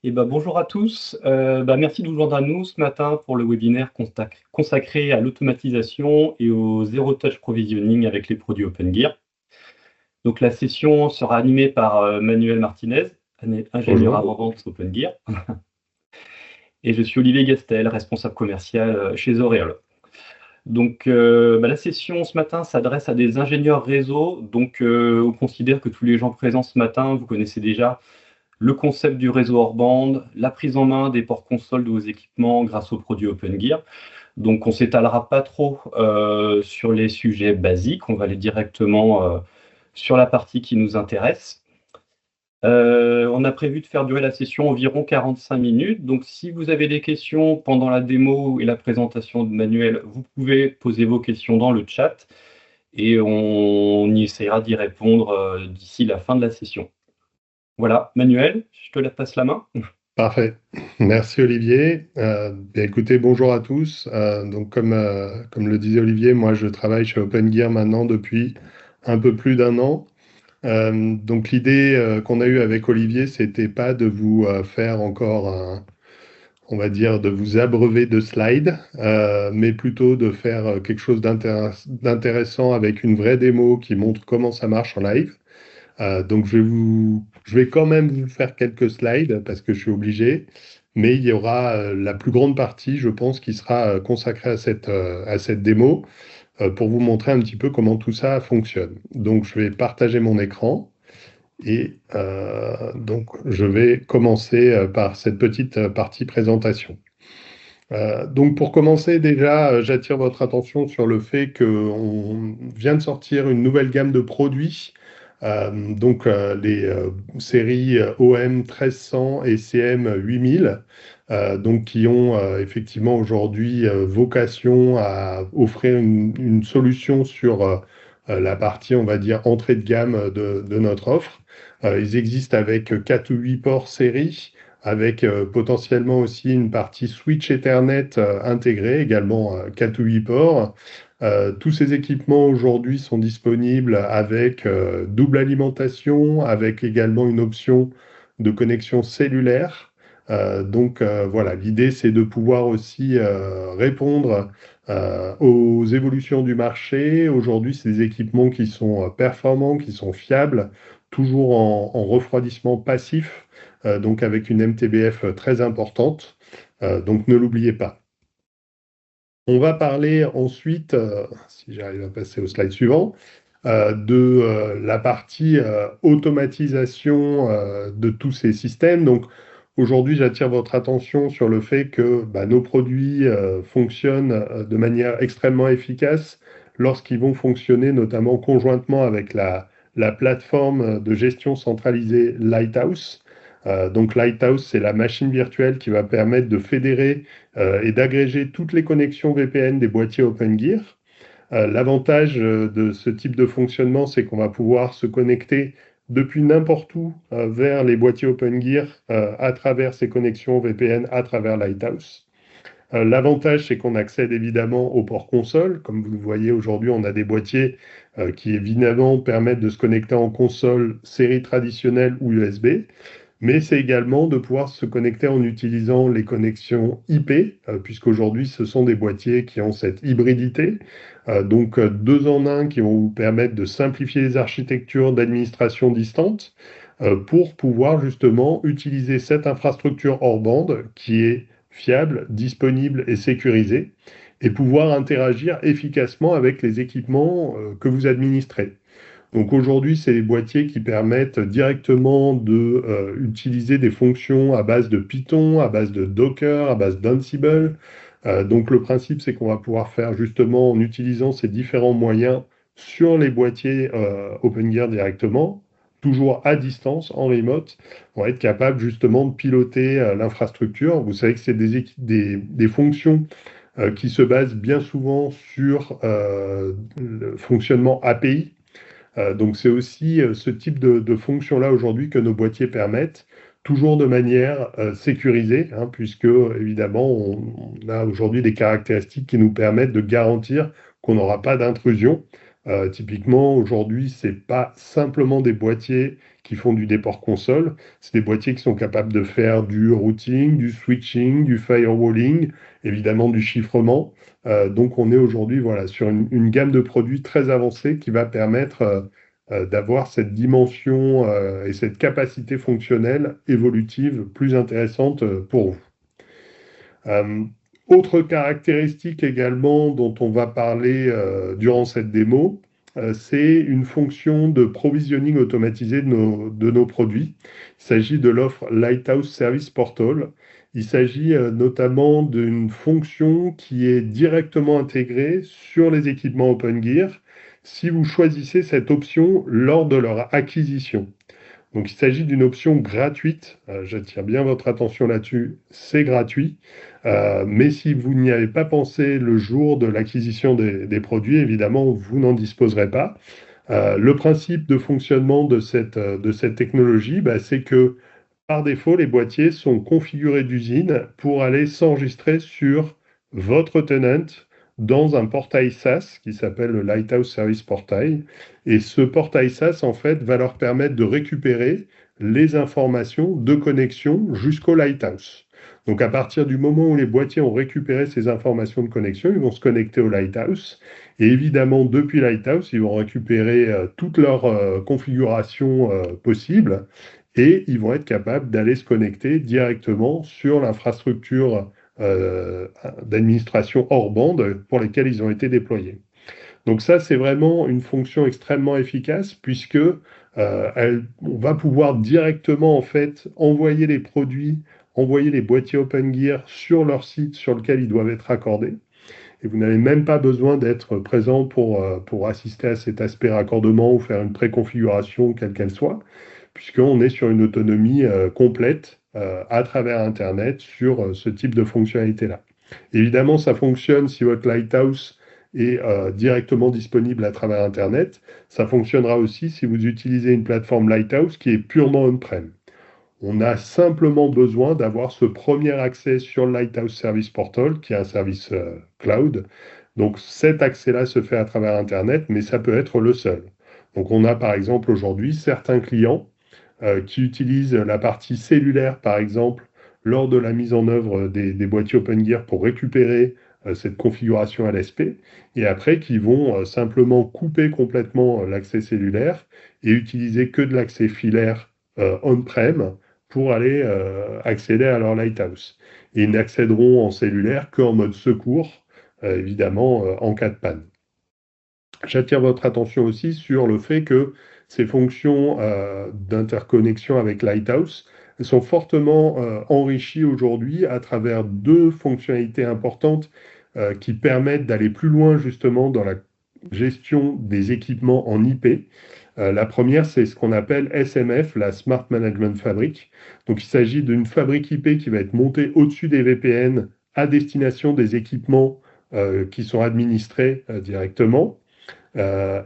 Bonjour à tous. Merci de vous joindre à nous ce matin pour le webinaire consacré à l'automatisation et au Zero Touch Provisioning avec les produits OpenGear. Donc, la session sera animée par Manuel Martinez, ingénieur Bonjour. avant-vente OpenGear. Et je suis Olivier Gastel, responsable commercial chez Auréole. Donc, la session ce matin s'adresse à des ingénieurs réseau. Donc, on considère que tous les gens présents ce matin, vous connaissez déjà le concept du réseau hors bande, la prise en main des ports consoles de vos équipements grâce aux produits OpenGear. Donc, on ne s'étalera pas trop sur les sujets basiques. On va aller directement sur la partie qui nous intéresse. On a prévu de faire durer la session environ 45 minutes. Donc, si vous avez des questions pendant la démo et la présentation de Manuel, vous pouvez poser vos questions dans le chat et on y essaiera d'y répondre d'ici la fin de la session. Voilà, Manuel, je te passe la main. Parfait. Merci Olivier. Écoutez, bonjour à tous. Comme le disait Olivier, moi je travaille chez OpenGear maintenant depuis un peu plus d'un an. Donc l'idée qu'on a eue avec Olivier, c'était pas de vous faire encore on va dire, de vous abreuver de slides, mais plutôt de faire quelque chose d'intéressant avec une vraie démo qui montre comment ça marche en live. Donc je vais quand même vous faire quelques slides parce que je suis obligé, mais il y aura la plus grande partie, je pense, qui sera consacrée à cette démo pour vous montrer un petit peu comment tout ça fonctionne. Donc je vais partager mon écran et donc je vais commencer par cette petite partie présentation. Donc pour commencer déjà, j'attire votre attention sur le fait qu'on vient de sortir une nouvelle gamme de produits, les séries OM 1300 et CM 8000, donc qui ont effectivement aujourd'hui vocation à offrir une solution sur la partie, on va dire, entrée de gamme de notre offre. Ils existent avec 4 ou 8 ports série, avec potentiellement aussi une partie switch Ethernet intégrée, également 4 ou 8 ports. Tous ces équipements aujourd'hui sont disponibles avec double alimentation, avec également une option de connexion cellulaire. Voilà, l'idée c'est de pouvoir aussi répondre aux évolutions du marché. Aujourd'hui, c'est des équipements qui sont performants, qui sont fiables, toujours en refroidissement passif, donc avec une MTBF très importante. Donc ne l'oubliez pas. On va parler ensuite, si j'arrive à passer au slide suivant, de la partie automatisation de tous ces systèmes. Donc aujourd'hui, j'attire votre attention sur le fait que nos produits fonctionnent de manière extrêmement efficace lorsqu'ils vont fonctionner notamment conjointement avec la plateforme de gestion centralisée Lighthouse. Donc Lighthouse, c'est la machine virtuelle qui va permettre de fédérer et d'agréger toutes les connexions VPN des boîtiers OpenGear. L'avantage de ce type de fonctionnement, c'est qu'on va pouvoir se connecter depuis n'importe où vers les boîtiers OpenGear à travers ces connexions VPN, à travers Lighthouse. L'avantage, c'est qu'on accède évidemment au port console. Comme vous le voyez aujourd'hui, on a des boîtiers qui évidemment permettent de se connecter en console série traditionnelle ou USB. Mais c'est également de pouvoir se connecter en utilisant les connexions IP, puisqu'aujourd'hui, ce sont des boîtiers qui ont cette hybridité. Deux en un qui vont vous permettre de simplifier les architectures d'administration distante pour pouvoir justement utiliser cette infrastructure hors bande qui est fiable, disponible et sécurisée, et pouvoir interagir efficacement avec les équipements que vous administrez. Donc aujourd'hui, c'est des boîtiers qui permettent directement de utiliser des fonctions à base de Python, à base de Docker, à base d'Ansible. Donc le principe, c'est qu'on va pouvoir faire justement en utilisant ces différents moyens sur les boîtiers OpenGear directement, toujours à distance, en remote, on va être capable justement de piloter l'infrastructure. Vous savez que c'est des fonctions qui se basent bien souvent sur le fonctionnement API. Donc c'est aussi ce type de fonction-là aujourd'hui que nos boîtiers permettent, toujours de manière sécurisée, hein, puisque évidemment on a aujourd'hui des caractéristiques qui nous permettent de garantir qu'on n'aura pas d'intrusion. Typiquement, aujourd'hui, c'est pas simplement des boîtiers qui font du déport console, c'est des boîtiers qui sont capables de faire du routing, du switching, du firewalling, évidemment du chiffrement. Donc on est aujourd'hui voilà, sur une gamme de produits très avancée qui va permettre d'avoir cette dimension et cette capacité fonctionnelle évolutive plus intéressante pour vous. Euh, Autre caractéristique également dont on va parler durant cette démo, c'est une fonction de provisioning automatisé de nos produits. Il s'agit de l'offre Lighthouse Service Portal. Il s'agit notamment d'une fonction qui est directement intégrée sur les équipements OpenGear si vous choisissez cette option lors de leur acquisition. Donc il s'agit d'une option gratuite. J'attire bien votre attention là-dessus. C'est gratuit. Mais si vous n'y avez pas pensé le jour de l'acquisition des produits, évidemment, vous n'en disposerez pas. Le principe de fonctionnement de cette technologie, c'est que par défaut, les boîtiers sont configurés d'usine pour aller s'enregistrer sur votre tenant dans un portail SaaS qui s'appelle le Lighthouse Service Portal. Et ce portail SaaS, en fait, va leur permettre de récupérer les informations de connexion jusqu'au Lighthouse. Donc, à partir du moment où les boîtiers ont récupéré ces informations de connexion, ils vont se connecter au Lighthouse. Et évidemment, depuis Lighthouse, ils vont récupérer toutes leurs configurations possibles et ils vont être capables d'aller se connecter directement sur l'infrastructure d'administration hors bande pour lesquelles ils ont été déployés. Donc ça, c'est vraiment une fonction extrêmement efficace puisque on va pouvoir directement en fait envoyer les produits, envoyer les boîtiers OpenGear sur leur site sur lequel ils doivent être accordés. Et vous n'avez même pas besoin d'être présent pour assister à cet aspect raccordement ou faire une préconfiguration quelle qu'elle soit, puisqu'on est sur une autonomie complète à travers Internet sur ce type de fonctionnalité-là. Évidemment, ça fonctionne si votre Lighthouse est directement disponible à travers Internet. Ça fonctionnera aussi si vous utilisez une plateforme Lighthouse qui est purement on-prem. On a simplement besoin d'avoir ce premier accès sur le Lighthouse Service Portal, qui est un service cloud. Donc cet accès-là se fait à travers Internet, mais ça peut être le seul. Donc on a par exemple aujourd'hui certains clients qui utilisent la partie cellulaire, par exemple, lors de la mise en œuvre des boîtiers OpenGear pour récupérer cette configuration LSP, et après qui vont simplement couper complètement l'accès cellulaire et utiliser que de l'accès filaire on-prem pour aller accéder à leur Lighthouse. Et ils n'accéderont en cellulaire qu'en mode secours, évidemment, en cas de panne. J'attire votre attention aussi sur le fait que ces fonctions d'interconnexion avec Lighthouse sont fortement enrichies aujourd'hui à travers deux fonctionnalités importantes qui permettent d'aller plus loin justement dans la gestion des équipements en IP. La première, c'est ce qu'on appelle SMF, la Smart Management Fabric. Donc il s'agit d'une fabrique IP qui va être montée au-dessus des VPN à destination des équipements qui sont administrés directement.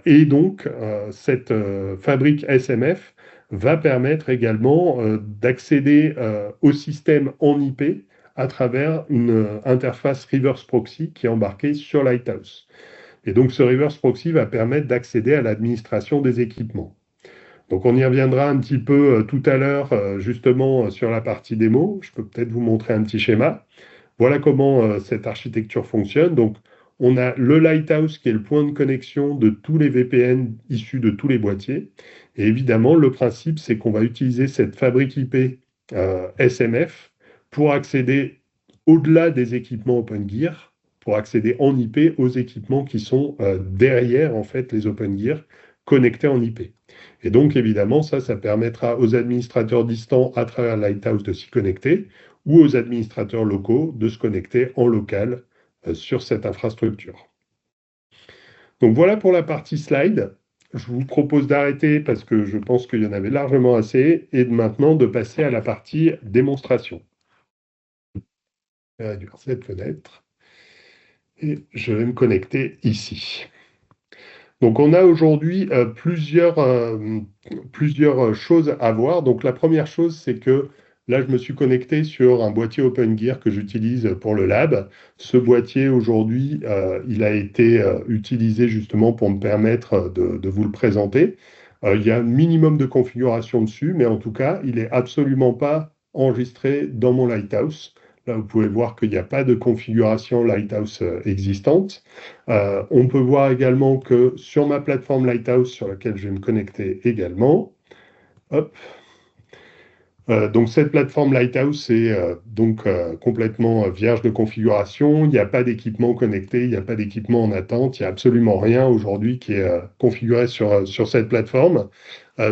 Et donc, cette fabrique SMF va permettre également d'accéder au système en IP à travers une interface reverse proxy qui est embarquée sur Lighthouse. Et donc, ce reverse proxy va permettre d'accéder à l'administration des équipements. Donc, on y reviendra un petit peu tout à l'heure, justement, sur la partie démo. Je peux peut-être vous montrer un petit schéma. Voilà comment cette architecture fonctionne. Donc, on a le Lighthouse qui est le point de connexion de tous les VPN issus de tous les boîtiers. Et évidemment, le principe, c'est qu'on va utiliser cette fabrique IP SMF pour accéder au-delà des équipements OpenGear, pour accéder en IP aux équipements qui sont derrière en fait les OpenGear connectés en IP. Et donc, évidemment, ça permettra aux administrateurs distants à travers Lighthouse de s'y connecter ou aux administrateurs locaux de se connecter en local sur cette infrastructure. Donc voilà pour la partie slide. Je vous propose d'arrêter parce que je pense qu'il y en avait largement assez et maintenant de passer à la partie démonstration. Je vais réduire cette fenêtre et je vais me connecter ici. Donc on a aujourd'hui plusieurs choses à voir. Donc la première chose, c'est que Là, je me suis connecté sur un boîtier OpenGear que j'utilise pour le lab. Ce boîtier, aujourd'hui, il a été utilisé justement pour me permettre de vous le présenter. Il y a un minimum de configuration dessus, mais en tout cas, il n'est absolument pas enregistré dans mon Lighthouse. Là, vous pouvez voir qu'il n'y a pas de configuration Lighthouse existante. On peut voir également que sur ma plateforme Lighthouse, sur laquelle je vais me connecter également, hop, donc cette plateforme Lighthouse est complètement vierge de configuration. Il n'y a pas d'équipement connecté, il n'y a pas d'équipement en attente, il n'y a absolument rien aujourd'hui qui est configuré sur cette plateforme.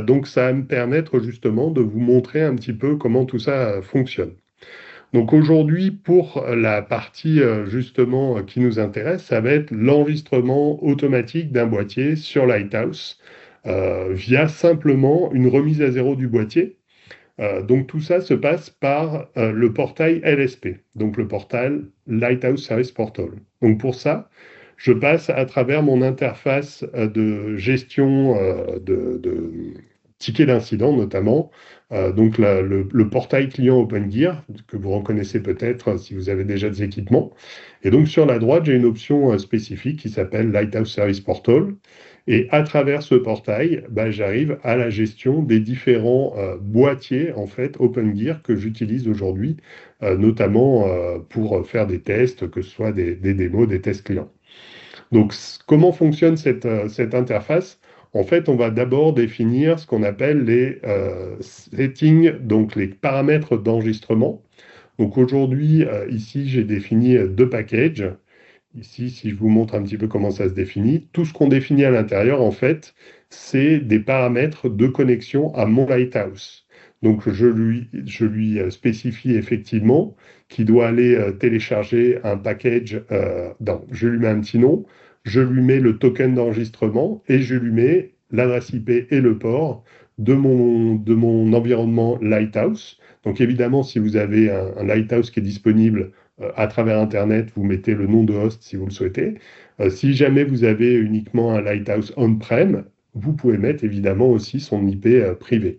Donc ça va me permettre justement de vous montrer un petit peu comment tout ça fonctionne. Donc aujourd'hui, pour la partie justement qui nous intéresse, ça va être l'enregistrement automatique d'un boîtier sur Lighthouse via simplement une remise à zéro du boîtier. Donc tout ça se passe par le portail LSP, donc le portail Lighthouse Service Portal. Donc pour ça, je passe à travers mon interface de gestion de tickets d'incident notamment, donc le portail client OpenGear, que vous reconnaissez peut-être si vous avez déjà des équipements. Et donc sur la droite, j'ai une option spécifique qui s'appelle Lighthouse Service Portal. Et à travers ce portail, j'arrive à la gestion des différents boîtiers en fait OpenGear que j'utilise aujourd'hui, notamment pour faire des tests, que ce soit des démos, des tests clients. Donc, comment fonctionne cette interface? En fait, on va d'abord définir ce qu'on appelle les settings, donc les paramètres d'enregistrement. Donc aujourd'hui, ici, j'ai défini deux packages. Ici, si je vous montre un petit peu comment ça se définit, tout ce qu'on définit à l'intérieur, en fait, c'est des paramètres de connexion à mon Lighthouse. Donc, je lui spécifie effectivement qu'il doit aller télécharger un package. Je lui mets un petit nom, je lui mets le token d'enregistrement et je lui mets l'adresse IP et le port de mon environnement Lighthouse. Donc, évidemment, si vous avez un Lighthouse qui est disponible à travers Internet, vous mettez le nom de host si vous le souhaitez. Si jamais vous avez uniquement un Lighthouse on-prem, vous pouvez mettre évidemment aussi son IP privé.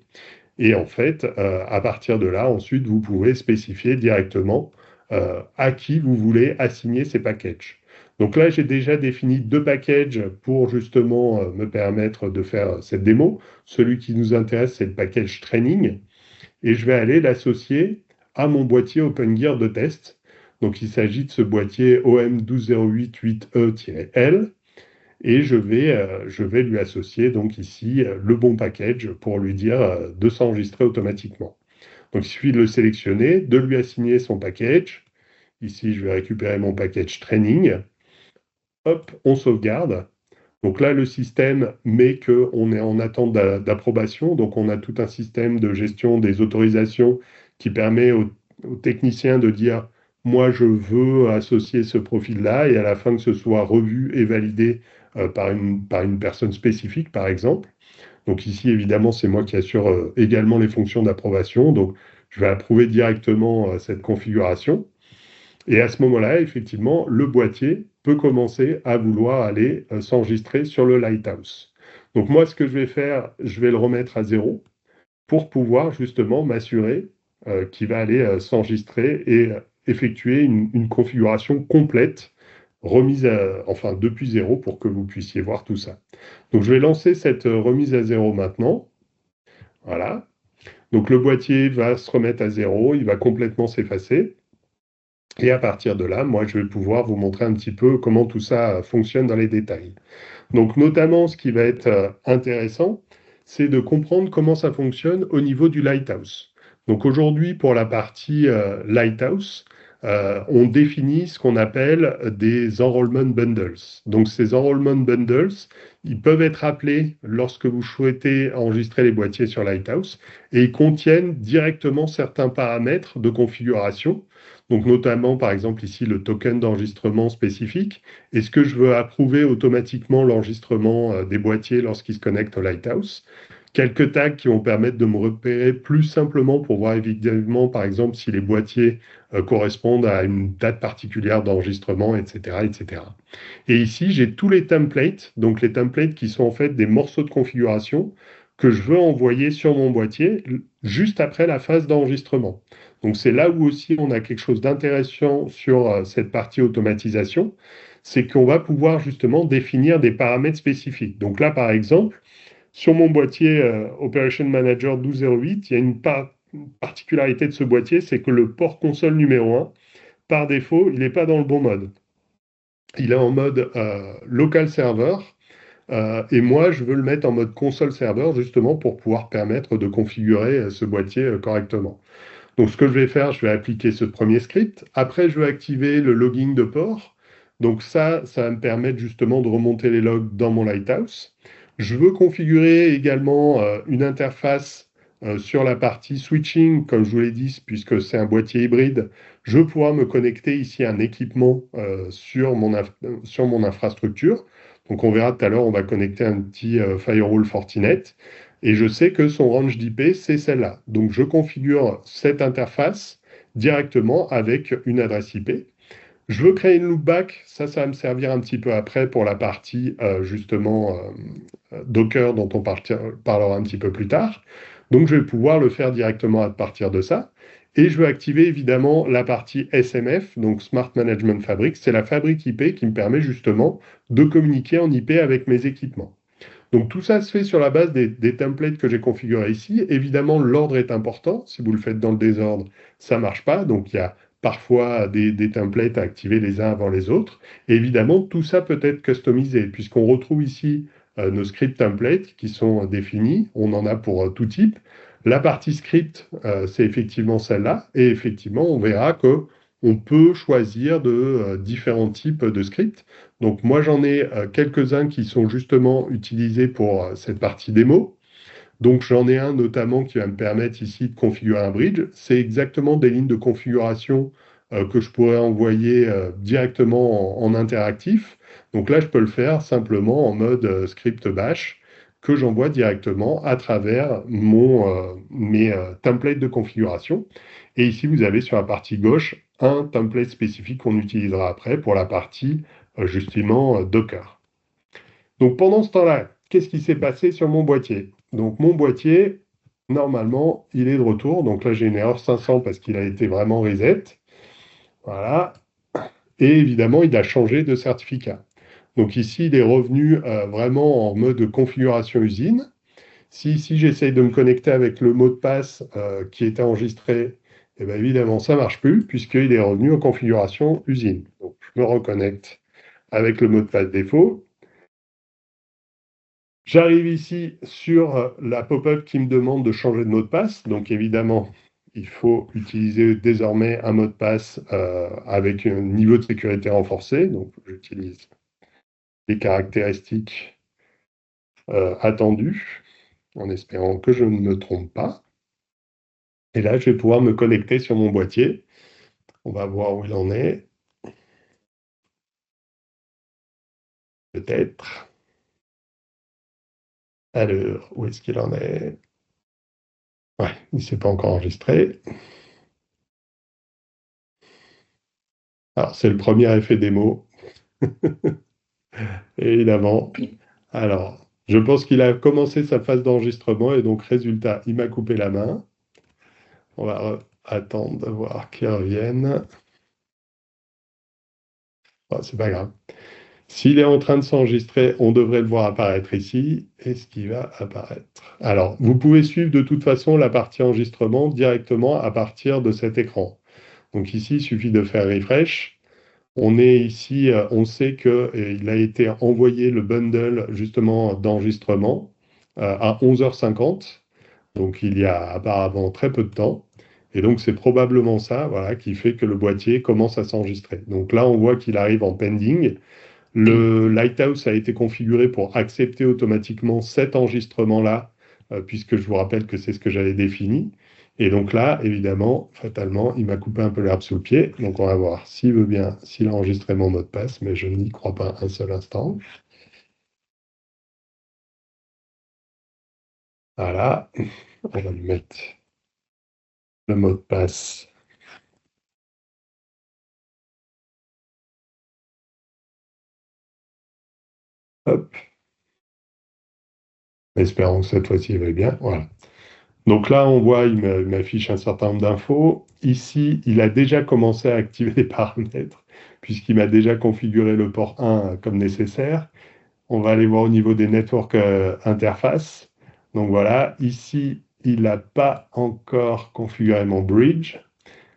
Et en fait, à partir de là, ensuite, vous pouvez spécifier directement à qui vous voulez assigner ces packages. Donc là, j'ai déjà défini deux packages pour justement me permettre de faire cette démo. Celui qui nous intéresse, c'est le package training. Et je vais aller l'associer à mon boîtier OpenGear de test. Donc il s'agit de ce boîtier OM12088E-L. Et je vais lui associer donc ici le bon package pour lui dire de s'enregistrer automatiquement. Donc il suffit de le sélectionner, de lui assigner son package. Ici, je vais récupérer mon package training. Hop, on sauvegarde. Donc là, le système met qu'on est en attente d'approbation. Donc on a tout un système de gestion des autorisations qui permet aux techniciens de dire moi, je veux associer ce profil-là, et à la fin que ce soit revu et validé par une personne spécifique, par exemple. Donc ici, évidemment, c'est moi qui assure également les fonctions d'approbation. Donc je vais approuver directement cette configuration. Et à ce moment-là, effectivement, le boîtier peut commencer à vouloir aller s'enregistrer sur le Lighthouse. Donc moi, ce que je vais faire, je vais le remettre à zéro pour pouvoir justement m'assurer qu'il va aller s'enregistrer et effectuer une configuration complète, remise depuis zéro pour que vous puissiez voir tout ça. Donc je vais lancer cette remise à zéro maintenant. Voilà. Donc le boîtier va se remettre à zéro, il va complètement s'effacer. Et à partir de là, moi, je vais pouvoir vous montrer un petit peu comment tout ça fonctionne dans les détails. Donc, notamment, ce qui va être intéressant, c'est de comprendre comment ça fonctionne au niveau du Lighthouse. Donc, aujourd'hui, pour la partie Lighthouse, on définit ce qu'on appelle des enrollment bundles. Donc, ces enrollment bundles, ils peuvent être appelés lorsque vous souhaitez enregistrer les boîtiers sur Lighthouse et ils contiennent directement certains paramètres de configuration. Donc, notamment, par exemple, ici, le token d'enregistrement spécifique. Est-ce que je veux approuver automatiquement l'enregistrement des boîtiers lorsqu'ils se connectent au Lighthouse? Quelques tags qui vont permettre de me repérer plus simplement pour voir évidemment, par exemple, si les boîtiers correspondent à une date particulière d'enregistrement, etc., etc. Et ici, j'ai tous les templates, donc les templates qui sont en fait des morceaux de configuration que je veux envoyer sur mon boîtier juste après la phase d'enregistrement. Donc c'est là où aussi on a quelque chose d'intéressant sur cette partie automatisation, c'est qu'on va pouvoir justement définir des paramètres spécifiques. Donc là, par exemple, sur mon boîtier Operation Manager 1208, il y a une particularité de ce boîtier, c'est que le port console numéro 1, par défaut, il n'est pas dans le bon mode. Il est en mode local server, et moi, je veux le mettre en mode console serveur, justement, pour pouvoir permettre de configurer ce boîtier correctement. Donc, ce que je vais faire, je vais appliquer ce premier script. Après, je vais activer le logging de port. Donc ça va me permettre justement de remonter les logs dans mon Lighthouse. Je veux configurer également une interface sur la partie switching, comme je vous l'ai dit, puisque c'est un boîtier hybride. Je veux pouvoir me connecter ici à un équipement sur mon infrastructure. Donc on verra tout à l'heure, on va connecter un petit firewall Fortinet. Et je sais que son range d'IP, c'est celle-là. Donc, je configure cette interface directement avec une adresse IP. Je veux créer une loopback. Ça va me servir un petit peu après pour la partie, justement, Docker dont on parlera un petit peu plus tard. Donc, je vais pouvoir le faire directement à partir de ça. Et je veux activer évidemment la partie SMF, donc Smart Management Fabric. C'est la fabrique IP qui me permet justement de communiquer en IP avec mes équipements. Donc tout ça se fait sur la base des templates que j'ai configurés ici. Évidemment, l'ordre est important. Si vous le faites dans le désordre, ça ne marche pas. Donc il y a parfois des templates à activer les uns avant les autres. Et évidemment, tout ça peut être customisé, puisqu'on retrouve ici nos script templates qui sont définis. On en a pour tout type. La partie script, c'est effectivement celle-là. Et effectivement, on verra que on peut choisir de différents types de scripts. Donc moi j'en ai quelques-uns qui sont justement utilisés pour cette partie démo. Donc j'en ai un notamment qui va me permettre ici de configurer un bridge. C'est exactement des lignes de configuration que je pourrais envoyer directement en interactif. Donc là je peux le faire simplement en mode script bash que j'envoie directement à travers mes templates de configuration. Et ici vous avez sur la partie gauche un template spécifique qu'on utilisera après pour la partie justement Docker. Donc pendant ce temps-là, qu'est-ce qui s'est passé sur mon boîtier? Donc mon boîtier, normalement, il est de retour. Donc là, j'ai une erreur 500 parce qu'il a été vraiment reset. Voilà. Et évidemment, il a changé de certificat. Donc ici, il est revenu vraiment en mode configuration usine. Si ici, j'essaye de me connecter avec le mot de passe qui était enregistré, eh bien, évidemment, ça ne marche plus puisqu'il est revenu en configuration usine. Donc, je me reconnecte avec le mot de passe défaut. J'arrive ici sur la pop-up qui me demande de changer de mot de passe. Donc, évidemment, il faut utiliser désormais un mot de passe avec un niveau de sécurité renforcé. Donc, j'utilise les caractéristiques attendues en espérant que je ne me trompe pas. Et là, je vais pouvoir me connecter sur mon boîtier. On va voir où il en est. Peut-être. Alors, où est-ce qu'il en est? Ouais, il ne s'est pas encore enregistré. Alors, c'est le premier effet démo, évidemment. Alors, je pense qu'il a commencé sa phase d'enregistrement et donc, résultat, il m'a coupé la main. On va attendre de voir qu'il revienne. Oh, c'est pas grave. S'il est en train de s'enregistrer, on devrait le voir apparaître ici. Est-ce qu'il va apparaître? Alors, vous pouvez suivre de toute façon la partie enregistrement directement à partir de cet écran. Donc ici, il suffit de faire refresh. On est ici, on sait qu'il a été envoyé le bundle justement d'enregistrement à 11h50. Donc il y a apparemment très peu de temps. Et donc c'est probablement ça, voilà, qui fait que le boîtier commence à s'enregistrer. Donc là, on voit qu'il arrive en pending. Le Lighthouse a été configuré pour accepter automatiquement cet enregistrement-là, puisque je vous rappelle que c'est ce que j'avais défini. Et donc là, évidemment, fatalement, il m'a coupé un peu l'herbe sous le pied. Donc on va voir s'il veut bien, s'il a enregistré mon mot de passe, mais je n'y crois pas un seul instant. Voilà, on va lui mettre le mot de passe. Hop. Espérons que cette fois-ci, il va bien. Voilà. Donc là, on voit, il m'affiche un certain nombre d'infos. Ici, il a déjà commencé à activer les paramètres, puisqu'il m'a déjà configuré le port 1 comme nécessaire. On va aller voir au niveau des network interfaces. Donc voilà, ici, il n'a pas encore configuré mon bridge,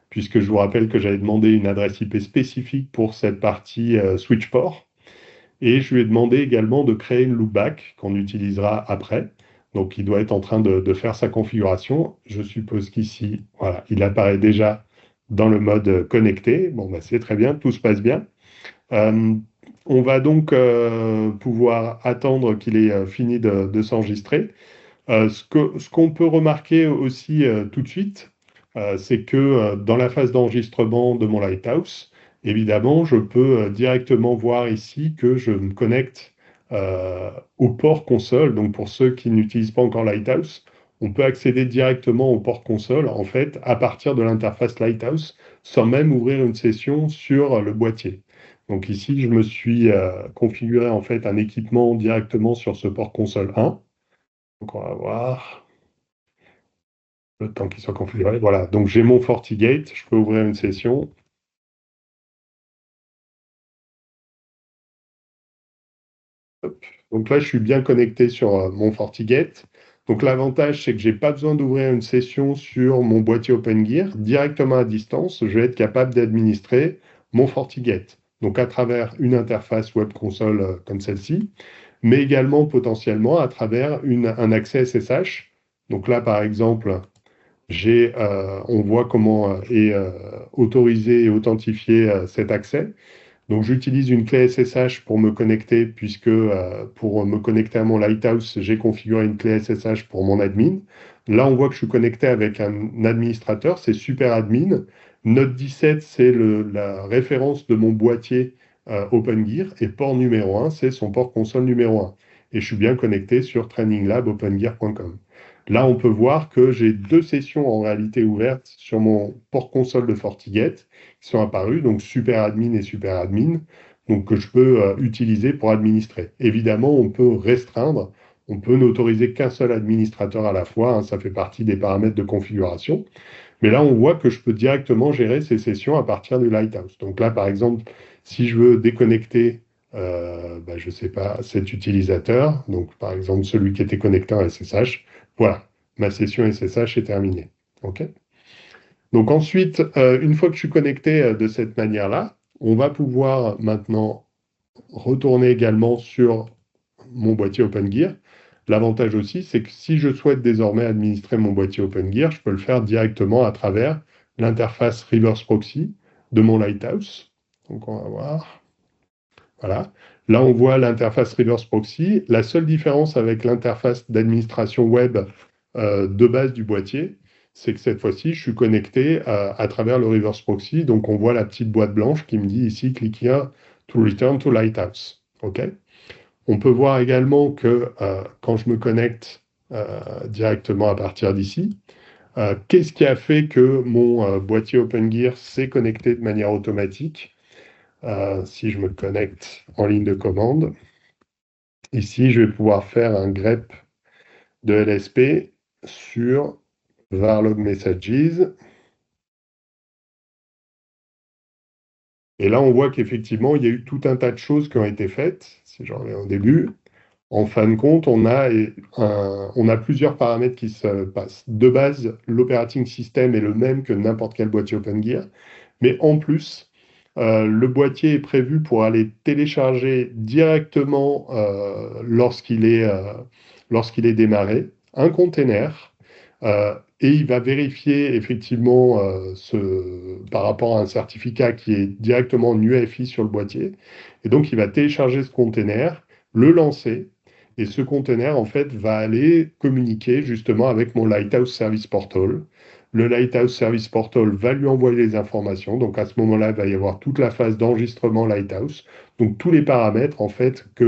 puisque je vous rappelle que j'avais demandé une adresse IP spécifique pour cette partie switch port. Et je lui ai demandé également de créer une loopback qu'on utilisera après. Donc, il doit être en train de faire sa configuration. Je suppose qu'ici, voilà, il apparaît déjà dans le mode connecté. Bon, bah, c'est très bien, tout se passe bien. Euh, on va donc pouvoir attendre qu'il ait fini de s'enregistrer. Ce qu'on peut remarquer aussi tout de suite, c'est que dans la phase d'enregistrement de mon Lighthouse, évidemment, je peux directement voir ici que je me connecte au port console. Donc pour ceux qui n'utilisent pas encore Lighthouse, on peut accéder directement au port console, en fait, à partir de l'interface Lighthouse, sans même ouvrir une session sur le boîtier. Donc ici, je me suis configuré en fait un équipement directement sur ce port console 1. Donc on va voir le temps qu'il soit configuré. Voilà, donc j'ai mon FortiGate, je peux ouvrir une session. Hop. Donc là, je suis bien connecté sur mon FortiGate. Donc l'avantage, c'est que je n'ai pas besoin d'ouvrir une session sur mon boîtier OpenGear. Directement à distance, je vais être capable d'administrer mon FortiGate. Donc à travers une interface web console comme celle-ci, mais également potentiellement à travers un accès SSH. Donc là, par exemple, on voit comment est autorisé et authentifié cet accès. Donc j'utilise une clé SSH pour me connecter, puisque pour me connecter à mon Lighthouse, j'ai configuré une clé SSH pour mon admin. Là, on voit que je suis connecté avec un administrateur, c'est super admin. Note 17, c'est la référence de mon boîtier OpenGear, et port numéro 1, c'est son port console numéro 1. Et je suis bien connecté sur traininglab.opengear.com. Là, on peut voir que j'ai deux sessions en réalité ouvertes sur mon port console de FortiGate qui sont apparus, donc super admin et super admin, donc que je peux utiliser pour administrer. Évidemment, on peut restreindre, on peut n'autoriser qu'un seul administrateur à la fois, hein, ça fait partie des paramètres de configuration. Mais là, on voit que je peux directement gérer ces sessions à partir du Lighthouse. Donc là, par exemple, si je veux déconnecter, je ne sais pas, cet utilisateur, donc par exemple celui qui était connecté en SSH, voilà, ma session SSH est terminée. OK. Donc ensuite, une fois que je suis connecté de cette manière-là, on va pouvoir maintenant retourner également sur mon boîtier OpenGear. L'avantage aussi, c'est que si je souhaite désormais administrer mon boîtier OpenGear, je peux le faire directement à travers l'interface Reverse Proxy de mon Lighthouse. Donc on va voir. Voilà. Là, on voit l'interface Reverse Proxy. La seule différence avec l'interface d'administration web de base du boîtier, c'est que cette fois-ci, je suis connecté à travers le Reverse Proxy. Donc, on voit la petite boîte blanche qui me dit ici, click here to return to Lighthouse. OK. On peut voir également que quand je me connecte directement à partir d'ici, qu'est-ce qui a fait que mon boîtier OpenGear s'est connecté de manière automatique? Si je me connecte en ligne de commande, ici, je vais pouvoir faire un grep de LSP sur varlog messages. Et là, on voit qu'effectivement, il y a eu tout un tas de choses qui ont été faites. Si j'en reviens au début, en fin de compte, on a plusieurs paramètres qui se passent. De base, l'operating system est le même que n'importe quel boîtier OpenGear, mais en plus, le boîtier est prévu pour aller télécharger directement lorsqu'il est démarré un container et il va vérifier effectivement par rapport à un certificat qui est directement en UEFI sur le boîtier. Et donc, il va télécharger ce container, le lancer, et ce container, en fait, va aller communiquer justement avec mon Lighthouse Service Portal. Le Lighthouse Service Portal va lui envoyer les informations. Donc, à ce moment-là, il va y avoir toute la phase d'enregistrement Lighthouse. Donc, tous les paramètres, en fait, qui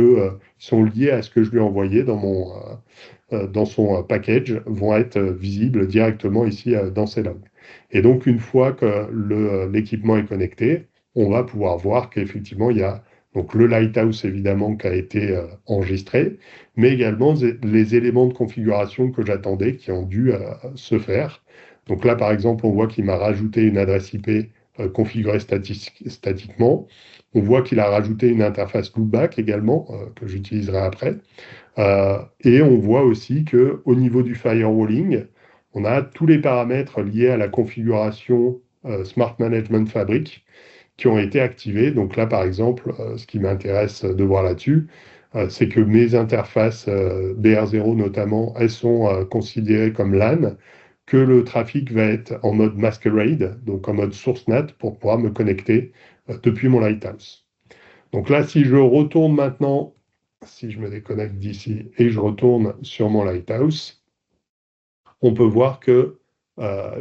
sont liés à ce que je lui ai envoyé dans son package vont être visibles directement ici dans ces logs. Et donc, une fois que l'équipement est connecté, on va pouvoir voir qu'effectivement, il y a Donc le Lighthouse, évidemment, qui a été enregistré, mais également les éléments de configuration que j'attendais qui ont dû se faire. Donc là, par exemple, on voit qu'il m'a rajouté une adresse IP configurée statiquement. On voit qu'il a rajouté une interface loopback également, que j'utiliserai après. Et on voit aussi qu'au niveau du firewalling, on a tous les paramètres liés à la configuration Smart Management Fabric qui ont été activés. Donc là, par exemple, ce qui m'intéresse de voir là-dessus, c'est que mes interfaces BR0 notamment, elles sont considérées comme LAN, que le trafic va être en mode masquerade, donc en mode source NAT, pour pouvoir me connecter depuis mon Lighthouse. Donc là, si je retourne maintenant, si je me déconnecte d'ici et je retourne sur mon Lighthouse, on peut voir que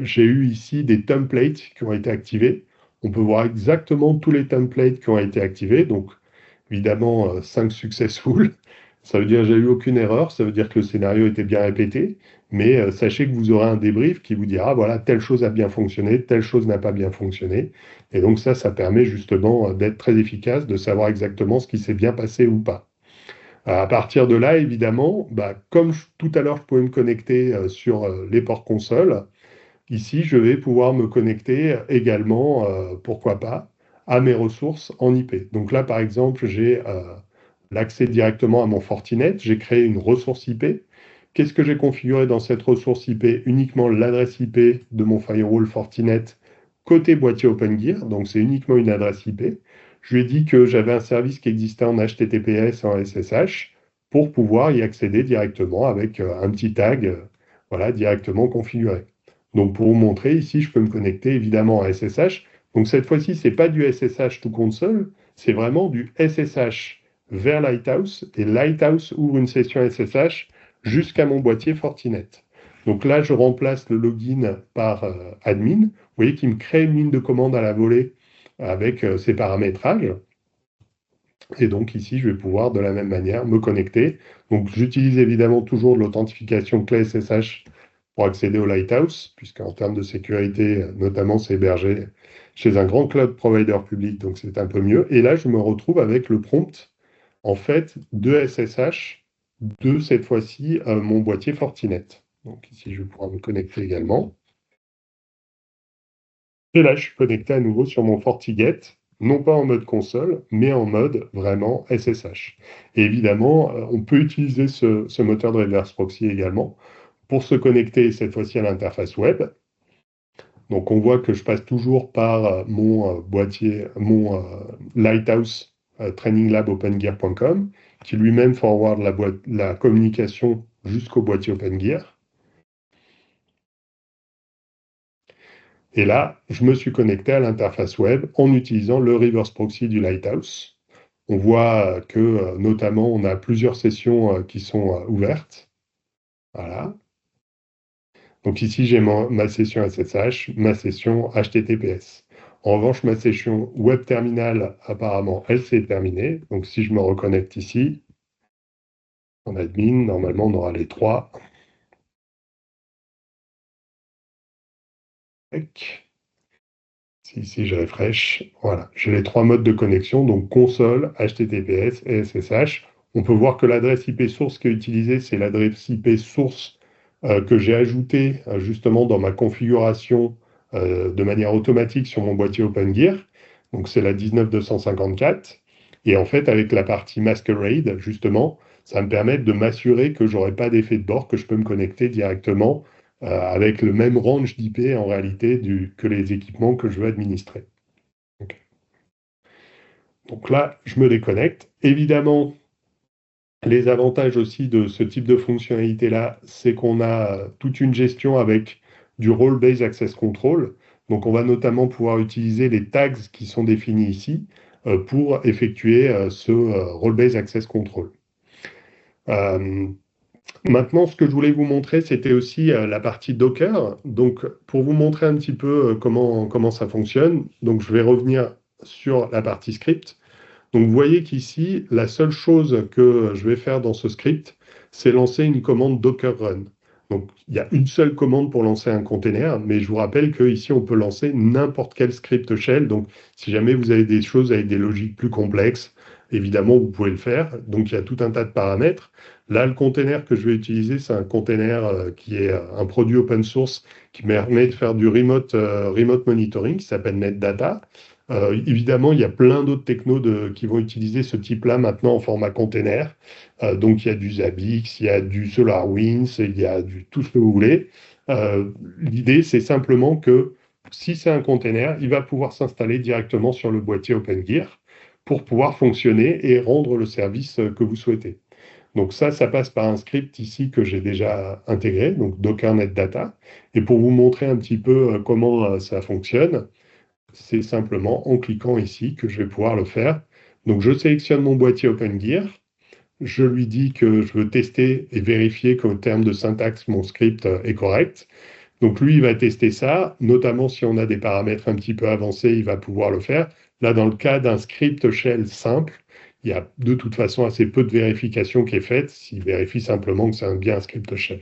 j'ai eu ici des templates qui ont été activés. On peut voir exactement tous les templates qui ont été activés. Donc, évidemment, 5 successful. Ça veut dire que j'ai eu aucune erreur. Ça veut dire que le scénario était bien répété. Mais sachez que vous aurez un débrief qui vous dira, voilà, telle chose a bien fonctionné, telle chose n'a pas bien fonctionné. Et donc ça permet justement d'être très efficace, de savoir exactement ce qui s'est bien passé ou pas. À partir de là, évidemment, comme tout à l'heure, je pouvais me connecter sur les ports consoles, ici, je vais pouvoir me connecter également, pourquoi pas, à mes ressources en IP. Donc là, par exemple, j'ai l'accès directement à mon Fortinet. J'ai créé une ressource IP. Qu'est-ce que j'ai configuré dans cette ressource IP? Uniquement l'adresse IP de mon firewall Fortinet côté boîtier OpenGear. Donc, c'est uniquement une adresse IP. Je lui ai dit que j'avais un service qui existait en HTTPS, en SSH, pour pouvoir y accéder directement avec un petit tag voilà, directement configuré. Donc, pour vous montrer, ici, je peux me connecter évidemment à SSH. Donc, cette fois-ci, ce n'est pas du SSH to console, c'est vraiment du SSH vers Lighthouse. Et Lighthouse ouvre une session SSH jusqu'à mon boîtier Fortinet. Donc là, je remplace le login par admin. Vous voyez qu'il me crée une ligne de commande à la volée avec ces paramétrages. Et donc ici, je vais pouvoir de la même manière me connecter. Donc j'utilise évidemment toujours l'authentification clé SSH pour accéder au Lighthouse, puisqu'en termes de sécurité, notamment, c'est hébergé chez un grand cloud provider public, donc c'est un peu mieux. Et là, je me retrouve avec le prompt, en fait, de SSH de cette fois-ci mon boîtier Fortinet. Donc ici, je vais pouvoir me connecter également. Et là, je suis connecté à nouveau sur mon FortiGate, non pas en mode console, mais en mode vraiment SSH. Et évidemment, on peut utiliser ce moteur de reverse proxy également pour se connecter cette fois-ci à l'interface web. Donc on voit que je passe toujours par mon boîtier, mon Lighthouse traininglab.opengear.com, qui lui-même forward la communication jusqu'au boîtier OpenGear. Et là, je me suis connecté à l'interface web en utilisant le reverse proxy du Lighthouse. On voit que, notamment, on a plusieurs sessions qui sont ouvertes. Voilà. Donc ici, j'ai ma session SSH, ma session HTTPS. En revanche, ma session web terminal, apparemment, elle s'est terminée. Donc si je me reconnecte ici, en admin, normalement, on aura les trois. Si je refresh, voilà, j'ai les trois modes de connexion, donc console, HTTPS et SSH. On peut voir que l'adresse IP source qui est utilisée, c'est l'adresse IP source que j'ai ajoutée justement dans ma configuration de manière automatique sur mon boîtier OpenGear. Donc c'est la 19254. Et en fait, avec la partie Masquerade, justement, ça me permet de m'assurer que je n'aurai pas d'effet de bord, que je peux me connecter directement avec le même range d'IP en réalité que les équipements que je veux administrer. Okay. Donc là, je me déconnecte. Évidemment, les avantages aussi de ce type de fonctionnalité-là, c'est qu'on a toute une gestion avec du Role-Based Access Control. Donc on va notamment pouvoir utiliser les tags qui sont définis ici pour effectuer ce Role-Based Access Control. Maintenant, ce que je voulais vous montrer, c'était aussi la partie Docker. Donc, pour vous montrer un petit peu comment ça fonctionne, donc je vais revenir sur la partie script. Donc, vous voyez qu'ici, la seule chose que je vais faire dans ce script, c'est lancer une commande Docker Run. Donc, il y a une seule commande pour lancer un container, mais je vous rappelle qu'ici, on peut lancer n'importe quel script shell. Donc, si jamais vous avez des choses avec des logiques plus complexes, évidemment, vous pouvez le faire. Donc, il y a tout un tas de paramètres. Là, le container que je vais utiliser, c'est un container qui est un produit open source qui permet de faire du remote monitoring, qui s'appelle NetData. Évidemment, il y a plein d'autres technos qui vont utiliser ce type-là maintenant en format container. Donc, il y a du Zabbix, il y a du SolarWinds, il y a tout ce que vous voulez. L'idée, c'est simplement que si c'est un container, il va pouvoir s'installer directement sur le boîtier OpenGear pour pouvoir fonctionner et rendre le service que vous souhaitez. Donc ça passe par un script ici que j'ai déjà intégré, donc Docker NetData. Et pour vous montrer un petit peu comment ça fonctionne, c'est simplement en cliquant ici que je vais pouvoir le faire. Donc je sélectionne mon boîtier OpenGear, je lui dis que je veux tester et vérifier qu'au terme de syntaxe, mon script est correct. Donc lui, il va tester ça, notamment si on a des paramètres un petit peu avancés, il va pouvoir le faire. Là, dans le cas d'un script shell simple, il y a de toute façon assez peu de vérification qui est faite, s'il vérifie simplement que c'est bien un script shell.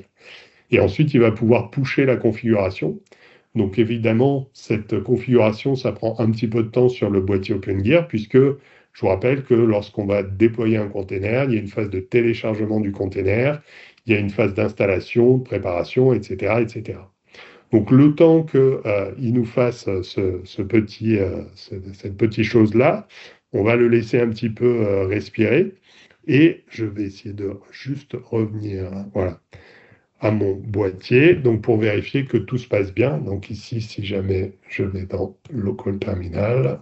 Et ensuite, il va pouvoir pusher la configuration. Donc évidemment, cette configuration, ça prend un petit peu de temps sur le boîtier OpenGear, puisque je vous rappelle que lorsqu'on va déployer un container, il y a une phase de téléchargement du container, il y a une phase d'installation, de préparation, etc., etc. Donc le temps qu'il nous fasse cette petite chose-là, on va le laisser un petit peu respirer. Et je vais essayer de juste revenir voilà, à mon boîtier, donc pour vérifier que tout se passe bien. Donc ici, si jamais je vais dans Local Terminal,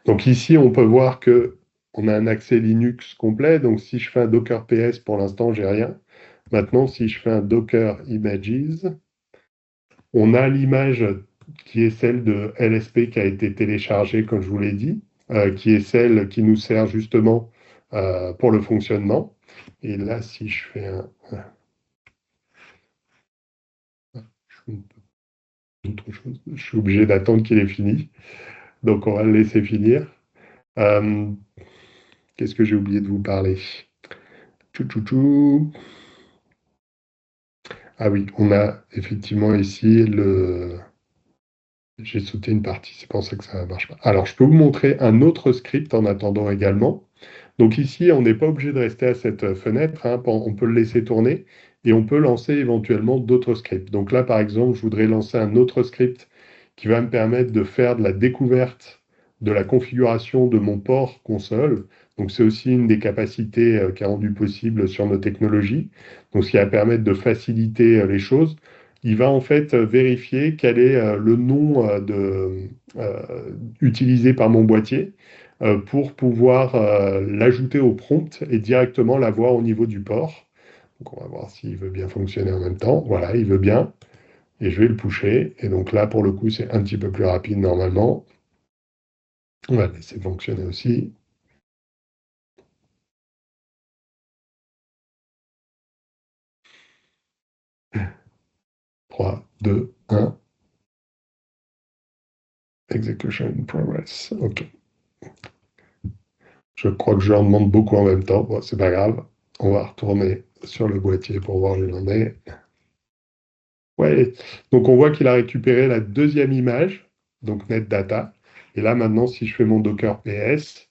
donc ici, on peut voir que on a un accès Linux complet. Donc si je fais un Docker PS, pour l'instant, j'ai rien. Maintenant, si je fais un Docker Images, on a l'image qui est celle de LSP qui a été téléchargée, comme je vous l'ai dit, qui est celle qui nous sert justement pour le fonctionnement. Et là, si je fais autre chose, je suis obligé d'attendre qu'il ait fini. Donc, on va le laisser finir. Euh, Qu'est-ce que j'ai oublié de vous parler? Tchou, tchou, tchou. Ah oui, on a effectivement ici le... J'ai sauté une partie, c'est pour ça que ça ne marche pas. Alors, je peux vous montrer un autre script en attendant également. Donc ici, on n'est pas obligé de rester à cette fenêtre, hein. On peut le laisser tourner et on peut lancer éventuellement d'autres scripts. Donc là, par exemple, je voudrais lancer un autre script qui va me permettre de faire de la découverte de la configuration de mon port console. Donc c'est aussi une des capacités qui a rendu possible sur nos technologies. Donc ce qui va permettre de faciliter les choses. Il va en fait vérifier quel est le nom utilisé par mon boîtier pour pouvoir l'ajouter au prompt et directement l'avoir au niveau du port. Donc on va voir s'il veut bien fonctionner en même temps. Voilà, il veut bien. Et je vais le pusher. Et donc là, pour le coup, c'est un petit peu plus rapide normalement. On va le laisser fonctionner aussi. « 3, 2, 1. Execution in progress. OK. Je crois que je leur demande beaucoup en même temps. Bon, c'est pas grave. On va retourner sur le boîtier pour voir où il en est. Ouais. Donc on voit qu'il a récupéré la deuxième image, donc NetData. Et là maintenant, si je fais mon Docker PS,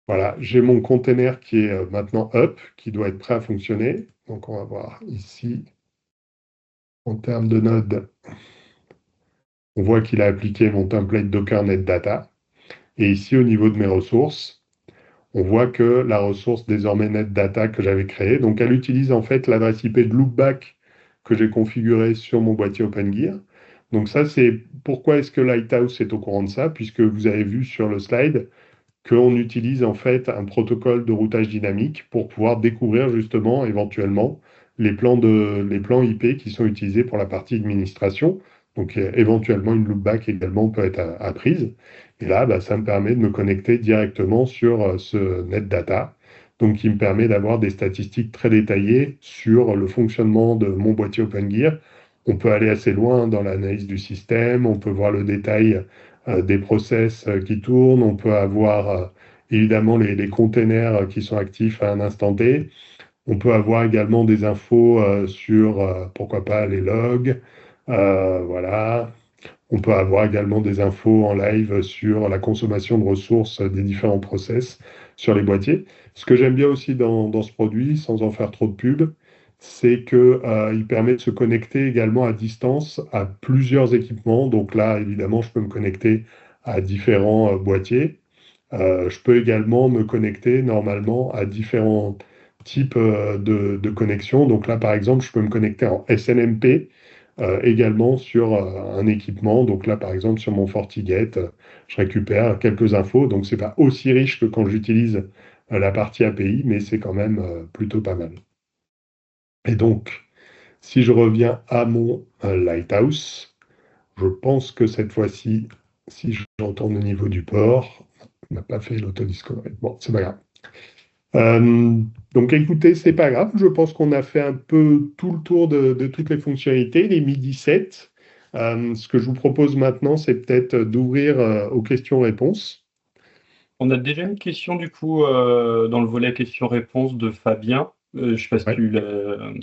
voilà, j'ai mon container qui est maintenant up, qui doit être prêt à fonctionner. Donc on va voir ici, en termes de node, on voit qu'il a appliqué mon template Docker NetData. Et ici, au niveau de mes ressources, on voit que la ressource désormais NetData que j'avais créée, donc elle utilise en fait l'adresse IP de loopback que j'ai configurée sur mon boîtier OpenGear. Donc ça, c'est pourquoi est-ce que Lighthouse est au courant de ça, puisque vous avez vu sur le slide qu'on utilise en fait un protocole de routage dynamique pour pouvoir découvrir justement éventuellement les plans IP qui sont utilisés pour la partie administration. Donc éventuellement une loopback également peut être apprise. Et là, bah, ça me permet de me connecter directement sur ce NetData, donc qui me permet d'avoir des statistiques très détaillées sur le fonctionnement de mon boîtier OpenGear. On peut aller assez loin dans l'analyse du système, on peut voir le détail des process qui tournent, on peut avoir évidemment les containers qui sont actifs à un instant T, on peut avoir également des infos sur, pourquoi pas, les logs, voilà. On peut avoir également des infos en live sur la consommation de ressources des différents process sur les boîtiers. Ce que j'aime bien aussi dans ce produit, sans en faire trop de pub, c'est qu'il permet de se connecter également à distance à plusieurs équipements. Donc là, évidemment, je peux me connecter à différents boîtiers. Je peux également me connecter normalement à différents types de connexions. Donc là, par exemple, je peux me connecter en SNMP également sur un équipement. Donc là, par exemple, sur mon FortiGate, je récupère quelques infos. Donc, c'est pas aussi riche que quand j'utilise la partie API, mais c'est quand même plutôt pas mal. Et donc, si je reviens à mon Lighthouse, je pense que cette fois-ci, si je retourne au niveau du port, on n'a pas fait l'autodiscovery. Bon, c'est pas grave. Euh, donc écoutez, c'est pas grave. Je pense qu'on a fait un peu tout le tour de toutes les fonctionnalités. Il est midi 7. Ce que je vous propose maintenant, c'est peut-être d'ouvrir aux questions-réponses. On a déjà une question du coup dans le volet questions-réponses de Fabien. Je ne sais pas si Ouais,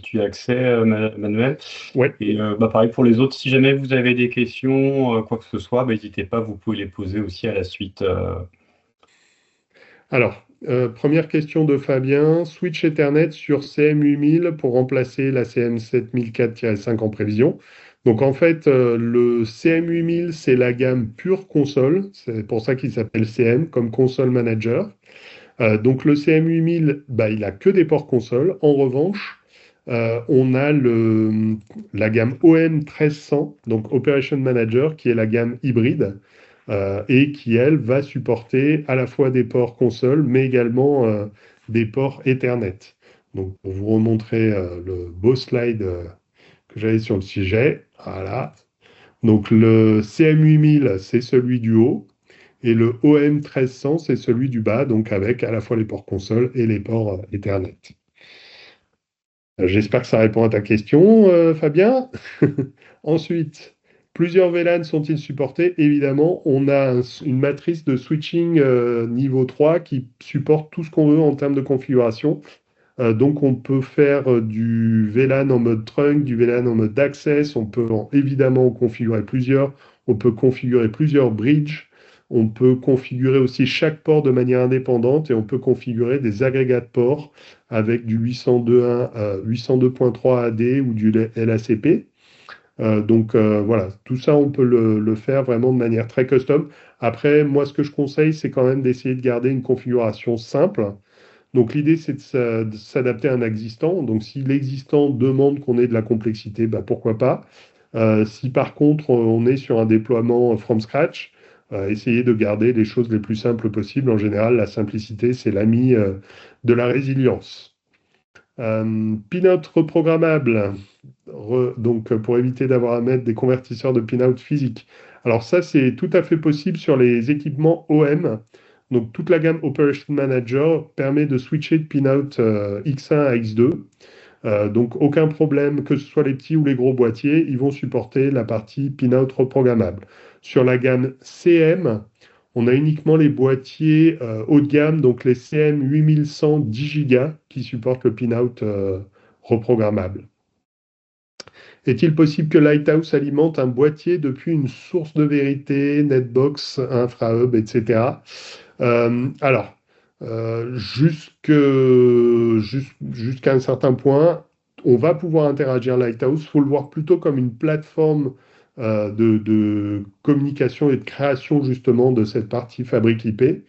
tu as accès, Manuel. ouais. Et pareil pour les autres, si jamais vous avez des questions, quoi que ce soit, n'hésitez pas, vous pouvez les poser aussi à la suite. Alors, première question de Fabien. Switch Ethernet sur CM8000 pour remplacer la CM7004-5 en prévision. Donc en fait, le CM8000, c'est la gamme pure console. C'est pour ça qu'il s'appelle CM, comme console manager. Donc le CM8000, bah, il a que des ports console. En revanche, on a la gamme OM 1300, donc Operation Manager, qui est la gamme hybride et qui, elle, va supporter à la fois des ports console, mais également des ports Ethernet. Donc pour vous remontrer le beau slide que j'avais sur le sujet, voilà. Donc le CM8000, c'est celui du haut. Et le OM 1300, c'est celui du bas, donc avec à la fois les ports console et les ports Ethernet. J'espère que ça répond à ta question, Fabien. Ensuite, plusieurs VLAN sont-ils supportés? Évidemment, on a une matrice de switching niveau 3 qui supporte tout ce qu'on veut en termes de configuration. Donc, on peut faire du VLAN en mode trunk, du VLAN en mode access. On peut évidemment configurer plusieurs. On peut configurer plusieurs bridges. On peut configurer aussi chaque port de manière indépendante et on peut configurer des agrégats de ports avec du 802.3 AD ou du LACP. Voilà, tout ça, on peut le faire vraiment de manière très custom. Après, moi, ce que je conseille, c'est quand même d'essayer de garder une configuration simple. Donc l'idée, c'est de s'adapter à un existant. Donc si l'existant demande qu'on ait de la complexité, bah, pourquoi pas. Si par contre on est sur un déploiement from scratch, essayez de garder les choses les plus simples possibles. En général, la simplicité, c'est l'ami de la résilience. Pinout reprogrammable, donc pour éviter d'avoir à mettre des convertisseurs de pinout physiques. Alors ça, c'est tout à fait possible sur les équipements OM. Donc toute la gamme Operation Manager permet de switcher de pinout X1 à X2. Donc aucun problème, que ce soit les petits ou les gros boîtiers, ils vont supporter la partie pinout reprogrammable. Sur la gamme CM, on a uniquement les boîtiers haut de gamme, donc les CM 8100 10 Go qui supportent le pinout reprogrammable. Est-il possible que Lighthouse alimente un boîtier depuis une source de vérité, Netbox, InfraHub, etc. Alors, jusqu'à un certain point, on va pouvoir interagir Lighthouse. Il faut le voir plutôt comme une plateforme de communication et de création justement de cette partie fabrique IP.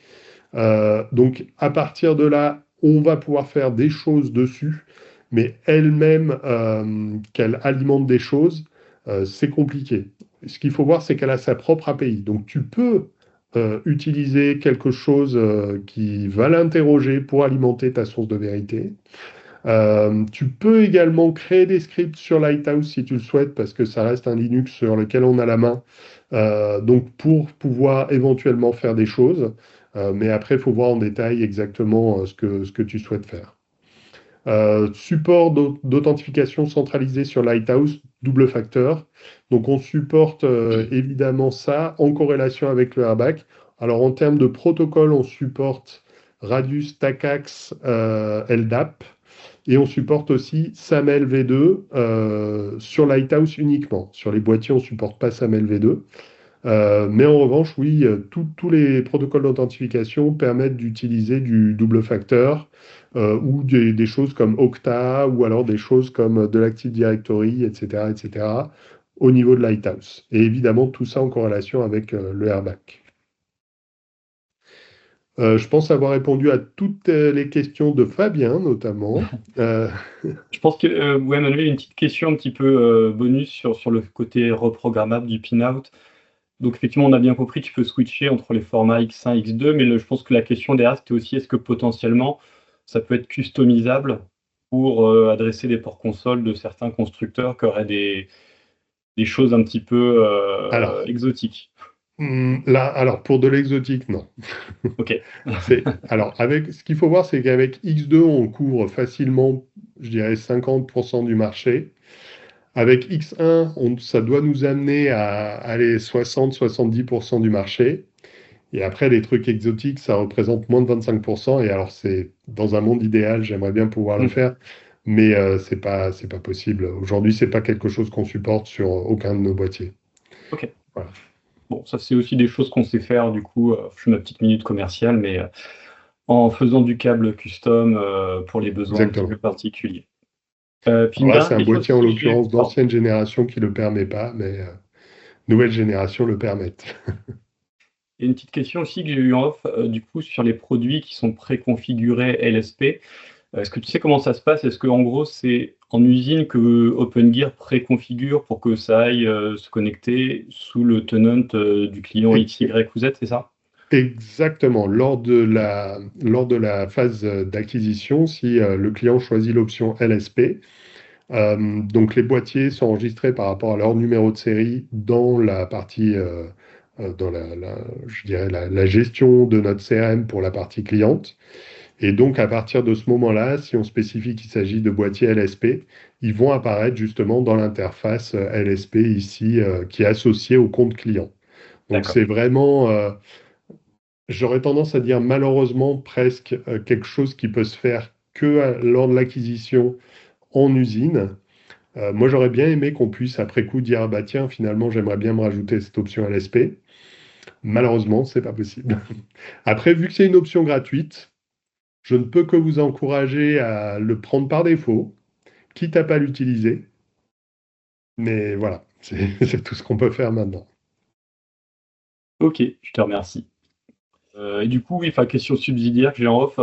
Donc, à partir de là, on va pouvoir faire des choses dessus, mais elle-même, qu'elle alimente des choses, c'est compliqué. Ce qu'il faut voir, c'est qu'elle a sa propre API. Donc, tu peux utiliser quelque chose qui va l'interroger pour alimenter ta source de vérité. Tu peux également créer des scripts sur Lighthouse si tu le souhaites, parce que ça reste un Linux sur lequel on a la main. Donc pour pouvoir éventuellement faire des choses, mais après, il faut voir en détail exactement ce que tu souhaites faire. Support d'authentification centralisée sur Lighthouse, double facteur. Donc on supporte évidemment ça en corrélation avec le airbag. Alors en termes de protocole, on supporte Radius, TACAX, LDAP. Et on supporte aussi SAML V2 sur Lighthouse uniquement. Sur les boîtiers, on ne supporte pas SAML V2. Mais en revanche, oui, tous les protocoles d'authentification permettent d'utiliser du double facteur ou des choses comme Okta ou alors des choses comme de l'Active Directory, etc., etc., au niveau de Lighthouse. Et évidemment, tout ça en corrélation avec le airbag. Je pense avoir répondu à toutes les questions de Fabien, notamment. Je pense que, ouais, Manuel, une petite question un petit peu bonus sur le côté reprogrammable du pinout. Donc, effectivement, on a bien compris, tu peux switcher entre les formats X1 et X2, mais je pense que la question derrière, c'était aussi est-ce que potentiellement, ça peut être customisable pour adresser des ports consoles de certains constructeurs qui auraient des choses un petit peu Alors, exotiques. là, alors pour de l'exotique, non. Ok. Alors, ce qu'il faut voir, c'est qu'avec X2, on couvre facilement, je dirais, 50% du marché. Avec X1, ça doit nous amener à aller 60-70% du marché. Et après, les trucs exotiques, ça représente moins de 25%. Et alors, c'est dans un monde idéal, j'aimerais bien pouvoir le Hmm. faire, mais c'est pas possible. Aujourd'hui, c'est pas quelque chose qu'on supporte sur aucun de nos boîtiers. Ok. Voilà. Bon, ça, c'est aussi des choses qu'on sait faire. Du coup, je fais ma petite minute commerciale, mais en faisant du câble custom pour les besoins un petit peu Exactement. particuliers. Puis Alors une là, dernière c'est un question boîtier en aussi, j'ai. l'occurrence d'ancienne génération qui ne le permet pas, mais nouvelle génération le permettent. Il y a une petite question aussi que j'ai eue en off, du coup, sur les produits qui sont préconfigurés LSP. Est-ce que tu sais comment ça se passe? Est-ce que en gros, c'est en usine que OpenGear préconfigure pour que ça aille se connecter sous le tenant du client Et- X, Y ou Z, c'est ça? Exactement. Lors de la phase d'acquisition, si le client choisit l'option LSP, donc les boîtiers sont enregistrés par rapport à leur numéro de série dans la partie, dans je dirais la gestion de notre CRM pour la partie cliente. Et donc, à partir de ce moment-là, si on spécifie qu'il s'agit de boîtiers LSP, ils vont apparaître justement dans l'interface LSP ici, qui est associée au compte client. Donc, D'accord. c'est vraiment, j'aurais tendance à dire malheureusement presque quelque chose qui peut se faire que lors de l'acquisition en usine. Moi, j'aurais bien aimé qu'on puisse après coup dire, ah bah tiens, finalement, j'aimerais bien me rajouter cette option LSP. Malheureusement, c'est pas possible. Après, vu que c'est une option gratuite, je ne peux que vous encourager à le prendre par défaut, quitte à pas l'utiliser. Mais voilà, c'est c'est tout ce qu'on peut faire maintenant. Ok, je te remercie. Et du coup, oui, enfin, question subsidiaire que j'ai en off,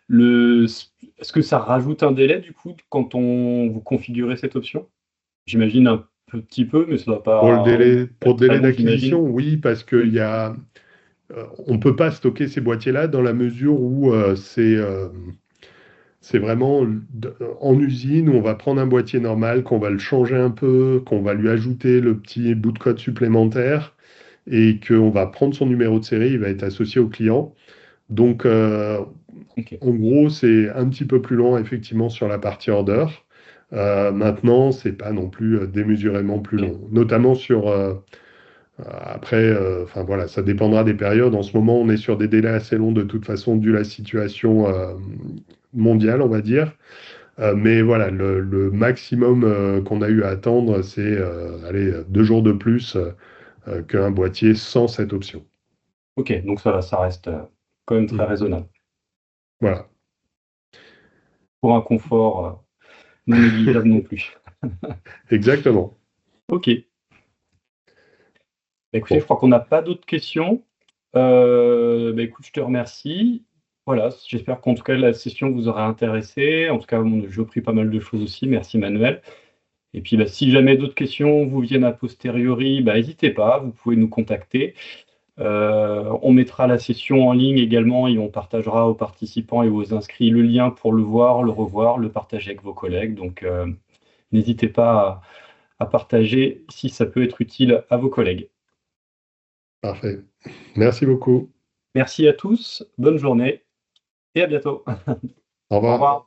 le... est-ce que ça rajoute un délai du coup quand vous configurez cette option? J'imagine un petit peu, mais ça doit Pour le pas délai, pour être le très délai long, j'imagine. d'acquisition, oui, parce Hmm. on ne peut pas stocker ces boîtiers-là dans la mesure où c'est vraiment en usine où on va prendre un boîtier normal, qu'on va le changer un peu, qu'on va lui ajouter le petit bout de code supplémentaire et qu'on va prendre son numéro de série, il va être associé au client. Donc, Ok. en gros, c'est un petit peu plus long, effectivement, sur la partie order. Maintenant, c'est pas non plus démesurément plus Ok. long, notamment après, enfin voilà, ça dépendra des périodes. En ce moment, on est sur des délais assez longs de toute façon, dû à la situation mondiale, on va dire. Mais voilà, le maximum qu'on a eu à attendre, c'est allez, 2 jours de plus qu'un boîtier sans cette option. Ok, donc ça reste quand même très Mm. raisonnable. Voilà, Pour un confort non négligeable non plus. exactement. Ok. Bah, écoutez, je Bon, crois qu'on n'a pas d'autres questions. Bah, écoute, je te remercie. Voilà, j'espère qu'en tout cas la session vous aura intéressé. En tout cas, bon, j'ai appris pas mal de choses aussi. Merci Manuel. Et puis, bah, si jamais d'autres questions vous viennent a posteriori, bah, n'hésitez pas, vous pouvez nous contacter. On mettra la session en ligne également et on partagera aux participants et aux inscrits le lien pour le voir, le revoir, le partager avec vos collègues. Donc, n'hésitez pas à partager si ça peut être utile à vos collègues. parfait. Merci beaucoup. Merci à tous, bonne journée et à bientôt. Au Au revoir. revoir.